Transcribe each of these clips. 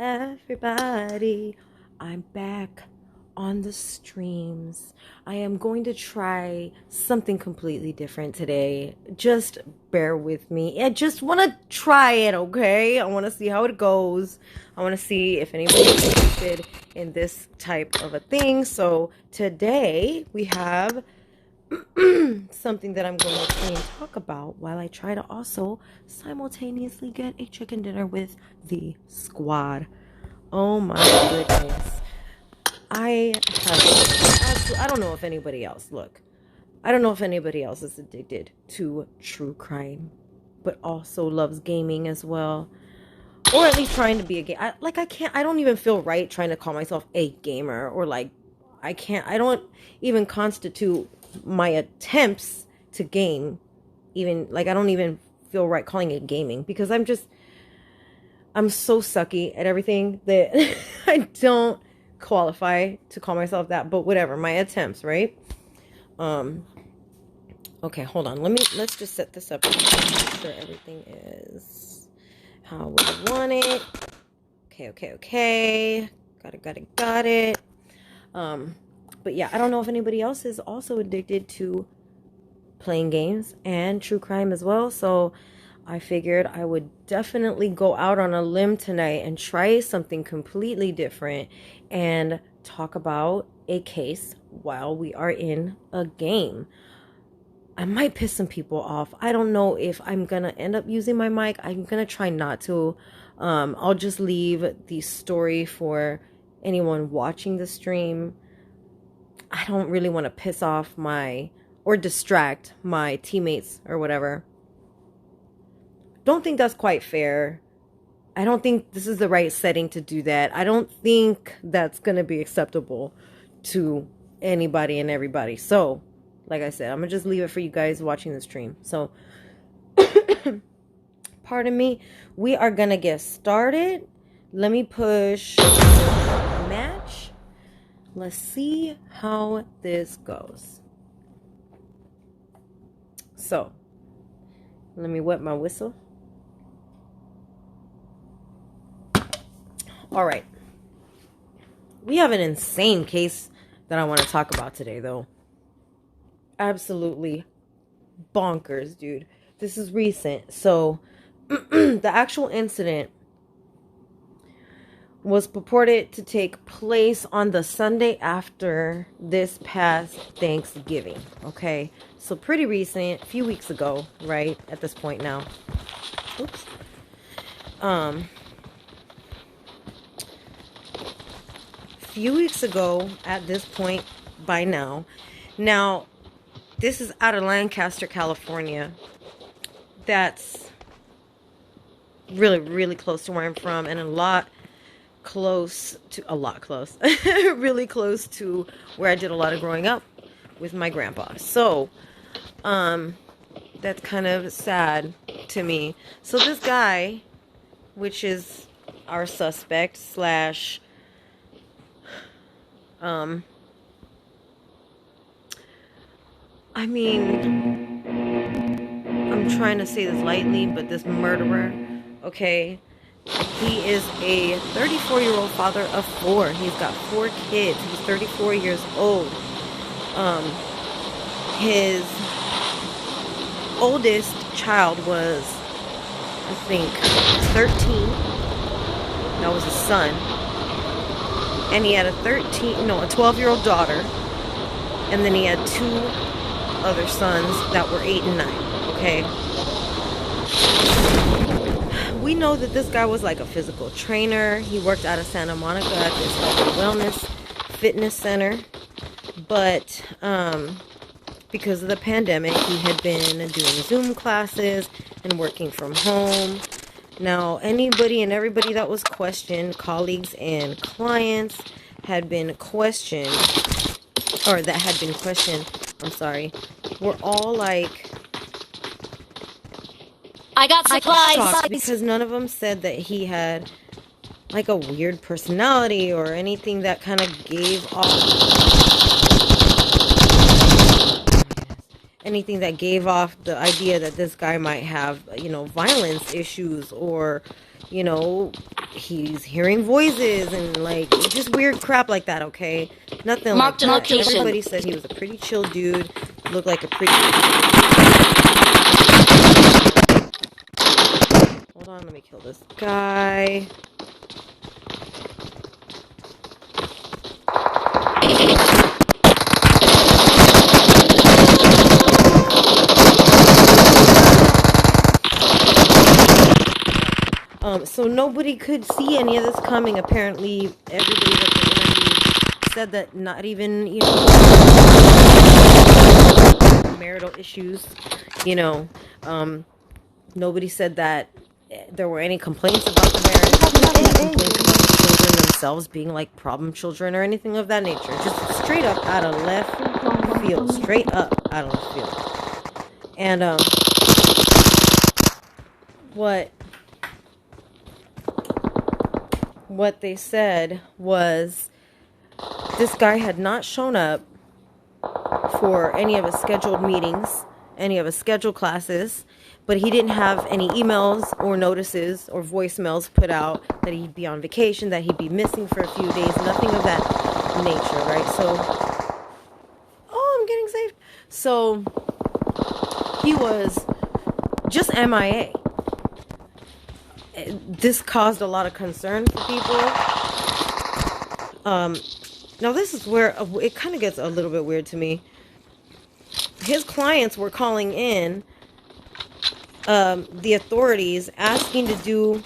everybody. I'm back on the streams. I am going to try something completely different today. Just bear with me. I just want to try it, okay? I want to see how it goes. I want to see if anybody's interested in this type of a thing. So today we have something that I'm going to try and talk about while I try to also simultaneously get a chicken dinner with the squad. Oh my goodness. I don't know if anybody else, I don't know if anybody else is addicted to true crime, but also loves gaming as well. Or at least trying to be a gamer. I don't even feel right trying to call myself a gamer, or I don't even constitute my attempts to game, even, I don't even feel right calling it gaming, because I'm so sucky at everything that I don't qualify to call myself that, but whatever, my attempts, right? Okay, hold on, let's just set this up, make sure everything is how we want it. Okay, got it. But yeah, I don't know if anybody else is also addicted to playing games and true crime as well. So I figured I would definitely go out on a limb tonight and try something completely different and talk about a case while we are in a game. I might piss some people off. I don't know if I'm going to end up using my mic. I'm going to try not to. I'll just leave the story for anyone watching the stream. I don't really want to piss off or distract my teammates or whatever. Don't think that's quite fair. I don't think this is the right setting to do that. I don't think that's going to be acceptable to anybody and everybody. So, like I said, I'm going to just leave it for you guys watching the stream. So, pardon me. We are going to get started. Let me push match. Let's see how this goes. So, let me wet my whistle. All right. We have an insane case that I want to talk about today, though. Absolutely bonkers, dude. This is recent. So, the actual incident was purported to take place on the Sunday after this past Thanksgiving. Okay, so pretty recent, a few weeks ago, right? At this point now. Oops. Few weeks ago at this point by now. Now, this is out of Lancaster, California. That's really, really close to where I'm from, and really close to where I did a lot of growing up with my grandpa. So, that's kind of sad to me. So this guy, which is our suspect slash, I mean, I'm trying to say this lightly, but this murderer, okay, he is a 34-year-old father of 4. He's got 4 kids. He's 34 years old. His oldest child was, I think, 13. That was his son. And he had a 12-year-old daughter. And then he had 2 other sons that were 8 and 9. Okay. We know that this guy was like a physical trainer. He worked out of Santa Monica at this wellness fitness center. But because of the pandemic, he had been doing Zoom classes and working from home. Now, anybody and everybody that was questioned, colleagues and clients, had been questioned, were all like, I got supplies. shocked, because none of them said that he had like a weird personality or anything that kind of gave off the idea that this guy might have, violence issues, or, he's hearing voices and like just weird crap like that. Okay, nothing like Marked a that. location. Everybody said he was a pretty chill dude. Looked like a pretty. Hold on, let me kill this guy. So nobody could see any of this coming. Apparently, everybody that they interviewed said that not even, marital issues, you know, nobody said that there were any complaints about the marriage, any complaints about the children themselves being like problem children or anything of that nature. Just straight up out of left field, straight up out of left field. And what they said was this guy had not shown up for any of his scheduled meetings, any of his scheduled classes, but he didn't have any emails or notices or voicemails put out that he'd be on vacation, that he'd be missing for a few days, nothing of that nature, right? So, oh, I'm getting saved. So, he was just MIA. This caused a lot of concern for people. Now this is where it kind of gets a little bit weird to me. His clients were calling in the authorities asking to do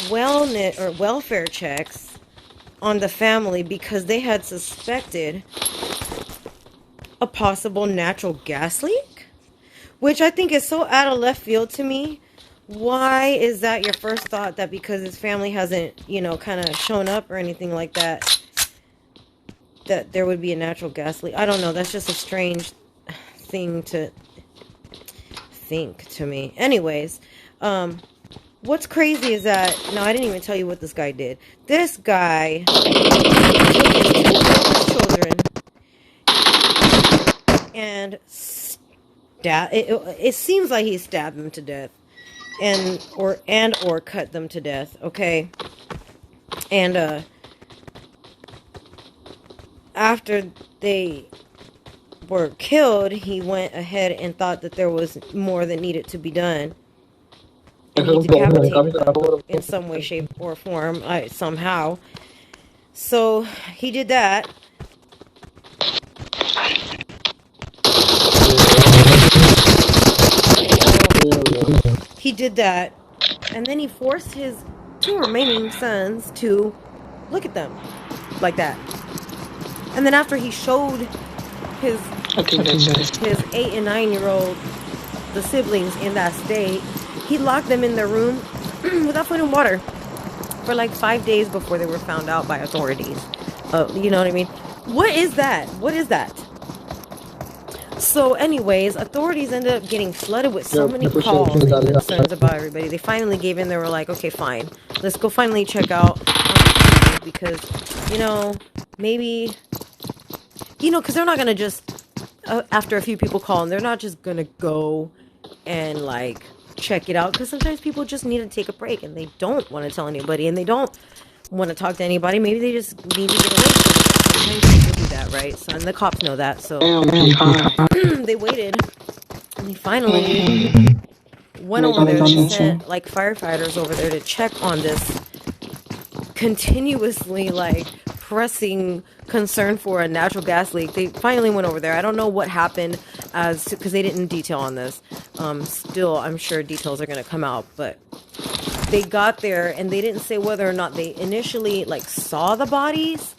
wellness or welfare checks on the family because they had suspected a possible natural gas leak, which I think is so out of left field to me. Why is that your first thought, that because his family hasn't, kind of shown up or anything like that, that there would be a natural gas leak? I don't know. That's just a strange thing to think to me. Anyways, what's crazy is that, no, I didn't even tell you what this guy did. This guy took his two children and it seems like he stabbed them to death. or cut them to death, okay? And after they were killed, he went ahead and thought that there was more that needed to be done. And he decapitated them in some way, shape, or form, somehow. So he did that. He did that, and then he forced his two remaining sons to look at them like that. And then after he showed his 8 and 9-year-old, the siblings, in that state, he locked them in their room without food and water for like 5 days before they were found out by authorities. You know what I mean? What is that? What is that? So anyways, authorities ended up getting flooded with so many calls and concerns about everybody. They finally gave in. They were like, okay, fine. Let's go finally check out because, maybe, because they're not going to just, after a few people call, and they're not just going to go and, like, check it out. Because sometimes people just need to take a break, and they don't want to tell anybody, and they don't want to talk to anybody. Maybe they just need to get away from it. Sometimes people do that, right? So, and the cops know that, so they waited, and they finally went over there and sent, like, firefighters over there to check on this continuously, like, pressing concern for a natural gas leak. They finally went over there. I don't know what happened because they didn't detail on this. Still, I'm sure details are going to come out, but they got there and they didn't say whether or not they initially, like, saw the bodies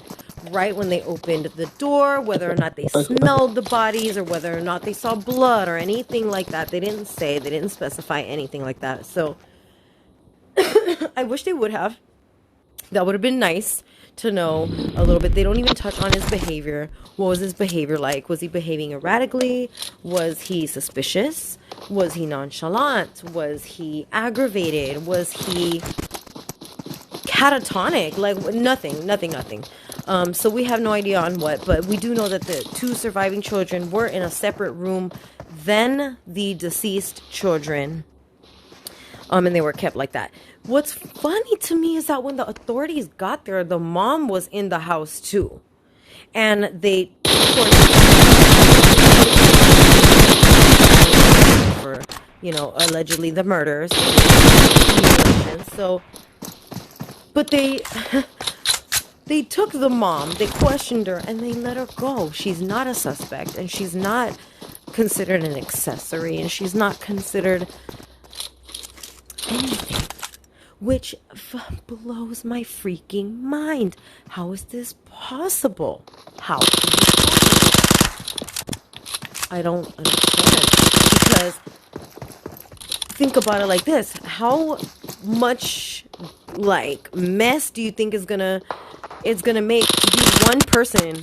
right when they opened the door, whether or not they smelled the bodies, or whether or not they saw blood or anything like that. They didn't say, they didn't specify anything like that. So I wish they would have. That would have been nice to know a little bit. They don't even touch on his behavior. What was his behavior like? Was he behaving erratically? Was he suspicious? Was he nonchalant? Was he aggravated? Was he catatonic? Like, nothing. So we have no idea on what, but we do know that the two surviving children were in a separate room than the deceased children. And they were kept like that. What's funny to me is that when the authorities got there, the mom was in the house too. And they, of course, for, allegedly the murders. So, but they took the mom, they questioned her, and they let her go. She's not a suspect, and she's not considered an accessory, and she's not considered anything, which blows my freaking mind. How is this possible? How is this possible? I don't understand. Because think about it like this. How much mess do you think it's gonna make these one person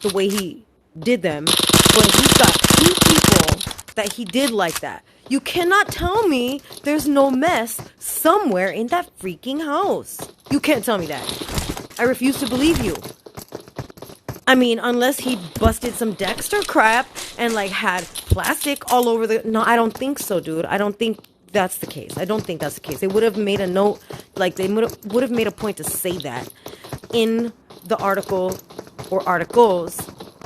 the way he did them, when he's got two people that he did like that? You cannot tell me there's no mess somewhere in that freaking house. You can't tell me that. I refuse to believe you. I mean, unless he busted some Dexter crap and had plastic all over the... No, I don't think so, dude. I don't think that's the case. I don't think that's the case. They would have made a note, they would have made a point to say that in the article or articles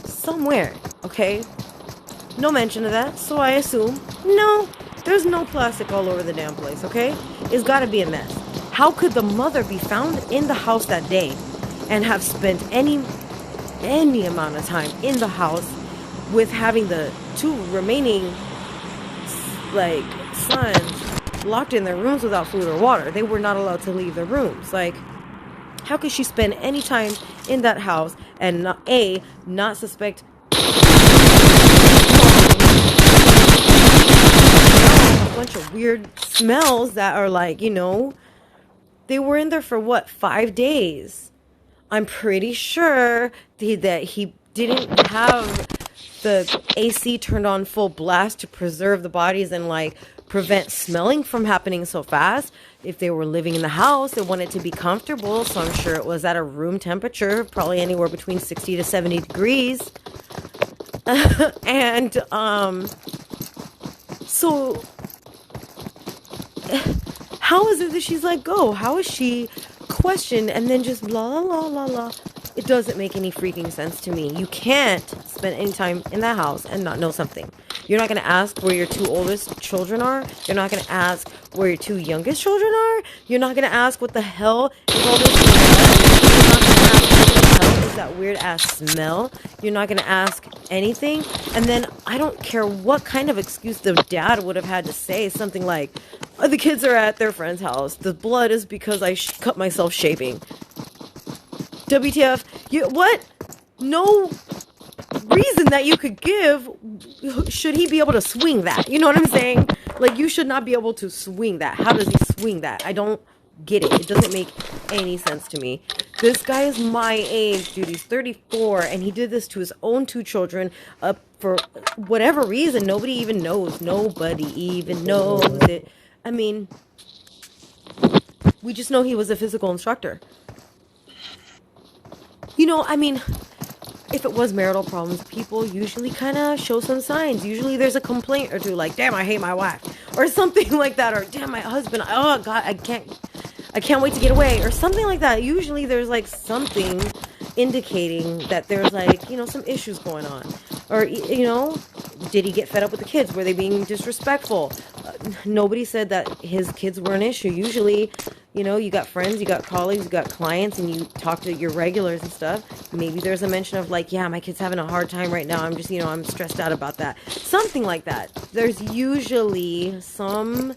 somewhere, okay? No mention of that, so I assume, no, there's no plastic all over the damn place, okay? It's gotta be a mess. How could the mother be found in the house that day and have spent any amount of time in the house with having the two remaining, sons locked in their rooms without food or water? They were not allowed to leave their rooms. How could she spend any time in that house and not suspect a bunch of weird smells that are they were in there for what, 5 days? I'm pretty sure that he didn't have the AC turned on full blast to preserve the bodies and prevent smelling from happening so fast. If they were living in the house, they wanted to be comfortable, so I'm sure it was at a room temperature, probably anywhere between 60 to 70 degrees. And so how is it that she's let go? How is she questioned and then just la la la la la? It doesn't make any freaking sense to me. You can't spend any time in that house and not know something. You're not going to ask where your two oldest children are. You're not going to ask where your two youngest children are. You're not going to ask what the hell is all this. You're not going to ask what the hell is that weird ass smell. You're not going to ask anything. And then I don't care what kind of excuse the dad would have had to say. Something like, oh, the kids are at their friend's house. The blood is because I cut myself shaving. WTF? What? No reason that you could give should he be able to swing that. You know what I'm saying? You should not be able to swing that. How does he swing that? I don't get it. It doesn't make any sense to me. This guy is my age, dude. He's 34, and he did this to his own two children for whatever reason. Nobody even knows. Nobody even knows it. I mean, we just know he was a physical instructor. If it was marital problems, people usually kind of show some signs. Usually there's a complaint or two, damn, I hate my wife, or something like that, or damn, my husband, oh God, I can't wait to get away, or something like that. Usually there's something indicating that there's some issues going on, or did he get fed up with the kids? Were they being disrespectful? Nobody said that his kids were an issue. Usually, you got friends, you got colleagues, you got clients, and you talk to your regulars and stuff. Maybe there's a mention of yeah, my kid's having a hard time right now. I'm just, I'm stressed out about that. Something like that. There's usually some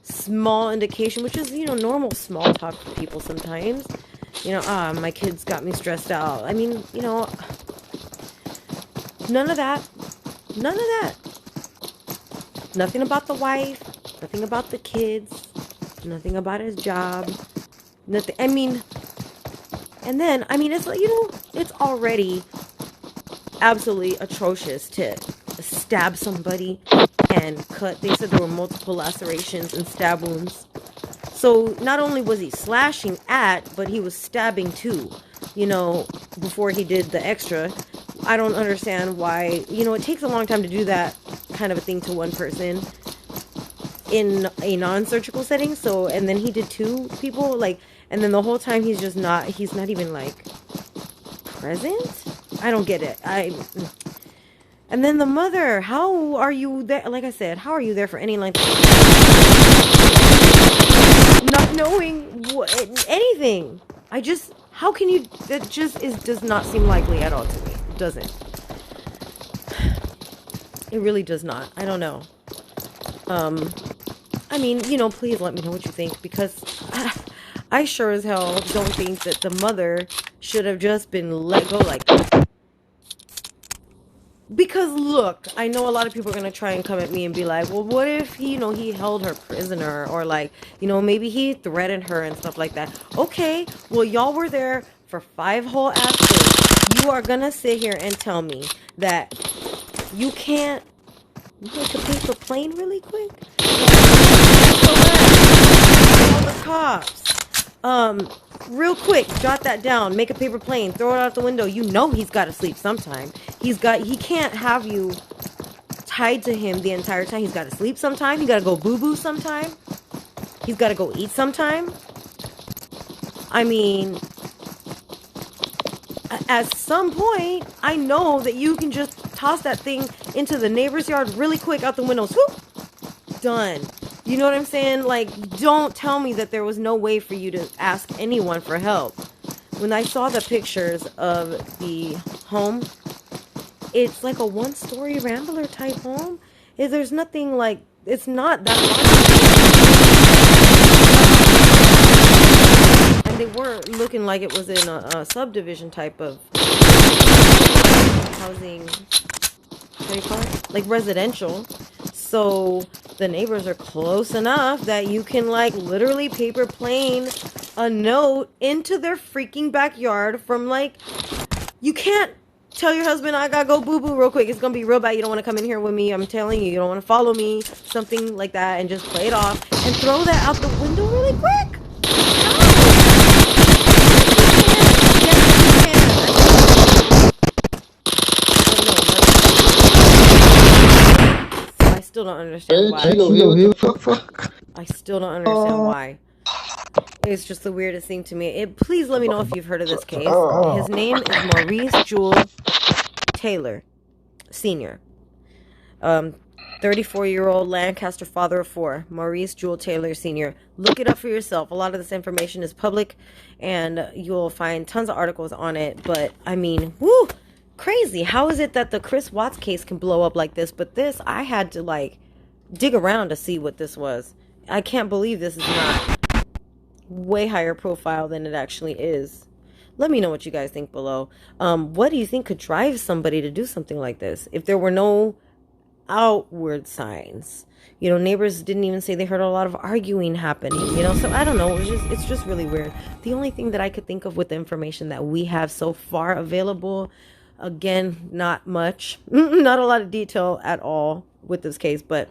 small indication, which is, normal small talk for people sometimes. My kids got me stressed out. I mean, none of that. None of that. Nothing about the wife. Nothing about the kids. Nothing about his job. Nothing. I mean, and then, it's it's already absolutely atrocious to stab somebody and cut. They said there were multiple lacerations and stab wounds. So not only was he slashing at, but he was stabbing too, before he did the extra. I don't understand why, it takes a long time to do that kind of a thing to one person. in a non-surgical setting. So, and then he did 2 people, like, and then the whole time he's not even like present. I don't get it. And then the mother, how are you there? Like I said, how are you there for any length of time? Not knowing anything. How can you, that just does not seem likely at all to me. It doesn't. It really does not. I don't know. I mean, please let me know what you think, because I sure as hell don't think that the mother should have just been let go like that. Because look, I know a lot of people are going to try and come at me and be like, well, what if he held her prisoner, or like, maybe he threatened her and stuff like that. Okay, well, y'all were there for 5 whole ass days. You are going to sit here and tell me that you can't make a paper plane really quick? All the cops. Real quick, jot that down. Make a paper plane. Throw it out the window. He's got to sleep sometime. He can't have you tied to him the entire time. He's got to sleep sometime. He got to go boo-boo sometime. He's got to go eat sometime. I mean, at some point, I know that you can just toss that thing into the neighbor's yard really quick out the window. Swoop! Done. You know what I'm saying? Like, don't tell me that there was no way for you to ask anyone for help. When I saw the pictures of the home, it's like a 1-story Rambler type home. There's nothing like, it's not that large. And they were looking like it was in a subdivision type of housing, what do you call it? Like residential. So the neighbors are close enough that you can like literally paper plane a note into their freaking backyard from like, you can't tell your husband, I gotta go boo-boo real quick. It's gonna be real bad. You don't want to come in here with me. I'm telling you, you don't want to follow me. Something like that, and just play it off and throw that out the window really quick. I still don't understand why. I still don't understand why. It's just the weirdest thing to me. Please let me know if you've heard of this case. His name is Maurice Jewel Taylor, Sr. 34-year-old Lancaster father of 4, Maurice Jewel Taylor, Sr. Look it up for yourself. A lot of this information is public, and you'll find tons of articles on it. But, I mean, woo! Crazy. How is it that the Chris Watts case can blow up like this, but this, I had to, like, dig around to see what this was. I can't believe this is not way higher profile than it actually is. Let me know what you guys think below. What do you think could drive somebody to do something like this? If there were no outward signs. Neighbors didn't even say they heard a lot of arguing happening, so I don't know. It's just really weird. The only thing that I could think of with the information that we have so far available, again, not much, not a lot of detail at all with this case, but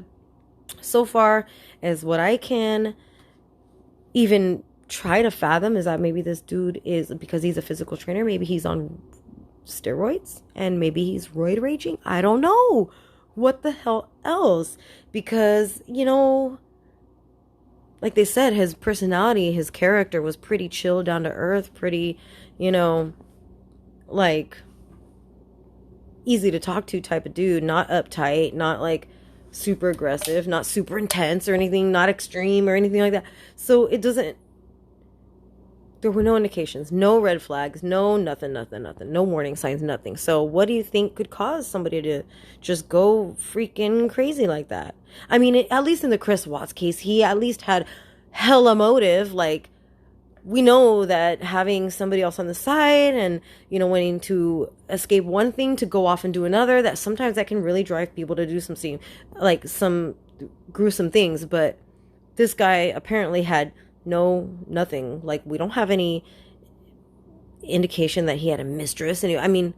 so far as what I can even try to fathom is that maybe this dude is, because he's a physical trainer, maybe he's on steroids and maybe he's roid raging. I don't know. What the hell else? Because, like they said, his personality, his character was pretty chill, down to earth, pretty, like easy to talk to type of dude, not uptight, not like super aggressive, not super intense or anything, not extreme or anything like that. So there were no indications, no red flags, no nothing, no warning signs, nothing. So what do you think could cause somebody to just go freaking crazy like that? I mean, at least in the Chris Watts case, he at least had hella motive. Like, we know that having somebody else on the side and, wanting to escape one thing to go off and do another, that sometimes that can really drive people to do some gruesome things. But this guy apparently had nothing. Like, we don't have any indication that he had a mistress. And I mean,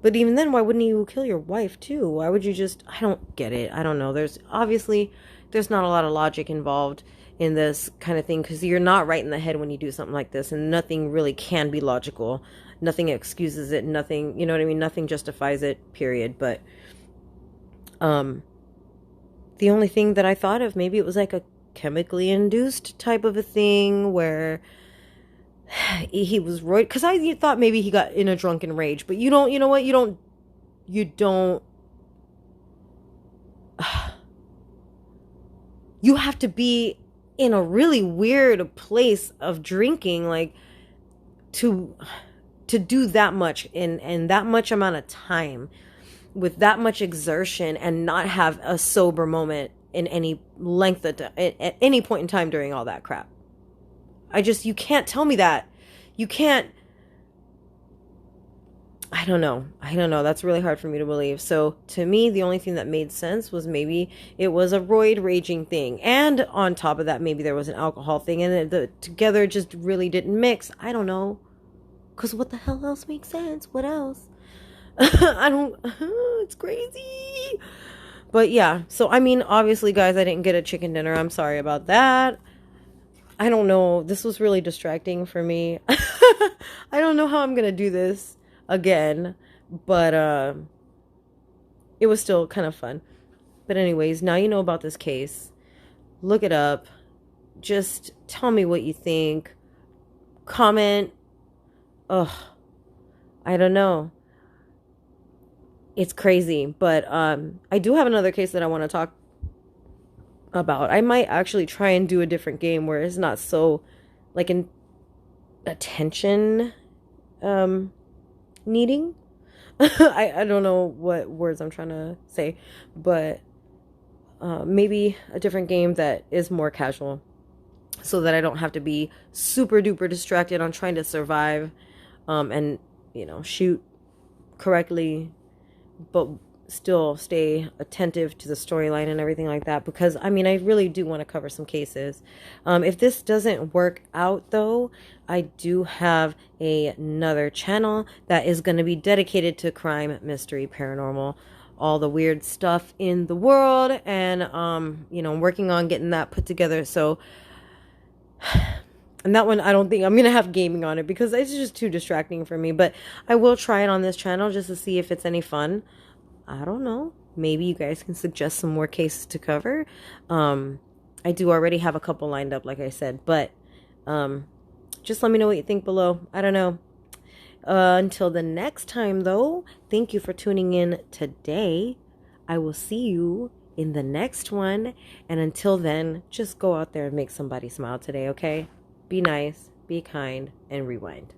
but even then, why wouldn't you kill your wife too? Why would you just, I don't get it. I don't know. There's not a lot of logic involved in this kind of thing, because you're not right in the head when you do something like this, and nothing really can be logical. Nothing excuses it. Nothing, you know what I mean? Nothing justifies it, period. But the only thing that I thought of, maybe it was like a chemically induced type of a thing where he was roid, because I thought maybe he got in a drunken rage, but you don't, you know what, you don't you have to be in a really weird place of drinking, like, to do that much in that much amount of time with that much exertion and not have a sober moment in any length of at any point in time during all that crap. You can't tell me that. You can't. I don't know. That's really hard for me to believe. So to me, the only thing that made sense was maybe it was a roid raging thing. And on top of that, maybe there was an alcohol thing, and the together just really didn't mix. I don't know. Because what the hell else makes sense? What else? I don't. It's crazy. But yeah. So, I mean, obviously, guys, I didn't get a chicken dinner. I'm sorry about that. I don't know. This was really distracting for me. I don't know how I'm going to do this again, but it was still kind of fun. But anyways, now you know about this case. Look it up. Just tell me what you think. Comment. Ugh, I don't know. It's crazy, but I do have another case that I want to talk about. I might actually try and do a different game where it's not so like an attention needing. I don't know what words I'm trying to say, but maybe a different game that is more casual so that I don't have to be super duper distracted on trying to survive and, you know, shoot correctly, but still stay attentive to the storyline and everything like that, because I mean, I really do want to cover some cases. If this doesn't work out though, I do have another channel that is going to be dedicated to crime, mystery, paranormal, all the weird stuff in the world, and you know, I'm working on getting that put together. So and that one, I don't think I'm going to have gaming on it because it's just too distracting for me. But I will try it on this channel just to see if it's any fun. I don't know. Maybe you guys can suggest some more cases to cover. I do already have a couple lined up, like I said. But just let me know what you think below. I don't know. Until the next time, though, thank you for tuning in today. I will see you in the next one. And until then, just go out there and make somebody smile today, okay? Be nice, be kind, and rewind.